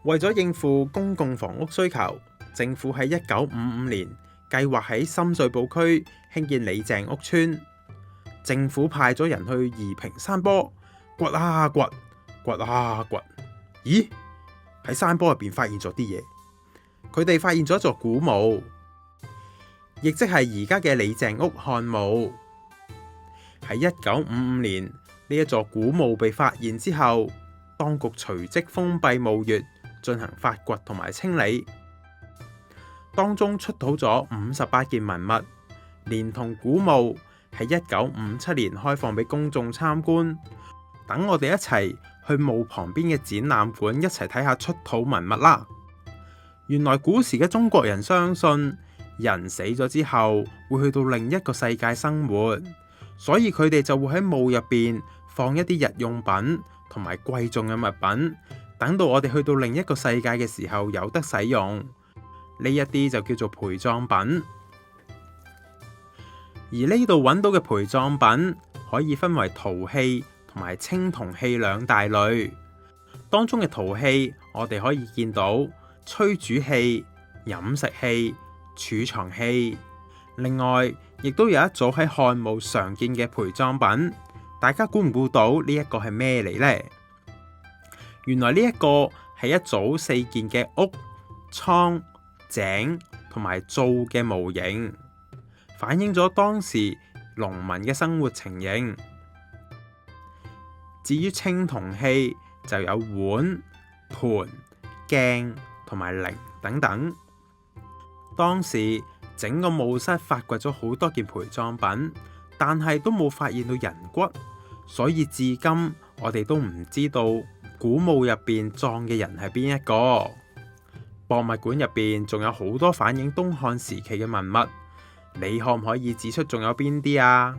為咗應付公共房屋需求，政府喺1955年計劃喺深水埗區興建李鄭屋村。政府派咗人去宜平山坡掘啊掘，掘啊掘，咦？喺山坡入邊發現咗啲嘢，佢哋發現咗一座古墓，亦即係而家嘅李鄭屋漢墓。喺1955年呢一座古墓被發現之後，當局隨即封閉墓穴，進行發掘同埋清理。當中出土咗58件文物，連同古墓，喺1957年開放俾公眾參觀。等我哋一齊去墓旁邊嘅展覽館一齊睇下出土文物啦。原來古時嘅中國人相信人死咗之後會去到另一個世界生活，所以佢哋就會喺墓入邊放一啲日用品同埋貴重嘅物品，等到我哋去到另一個世界嘅時候有得使用。呢一啲就叫做陪葬品。而呢度揾到嘅陪葬品可以分為陶器同埋青銅器兩大類。當中嘅陶器我哋可以見到炊煮器、飲食器、儲藏器。另外亦都有一組喺漢墓常見嘅陪葬品，大家估唔估到呢一個係咩嚟呢？原來呢一個係一組4件嘅屋、倉、井同埋灶嘅模型，反映咗當時農民嘅生活情形。至於青銅器就有碗、盤、鏡同埋鈴等等。當時整個墓室發掘咗好多件陪葬品，但係都冇發現到人骨，所以至今我哋都唔知道古墓入邊葬嘅人係邊一個。博物館入邊仲有好多反映東漢時期嘅文物，你可唔可以指出仲有邊啲啊？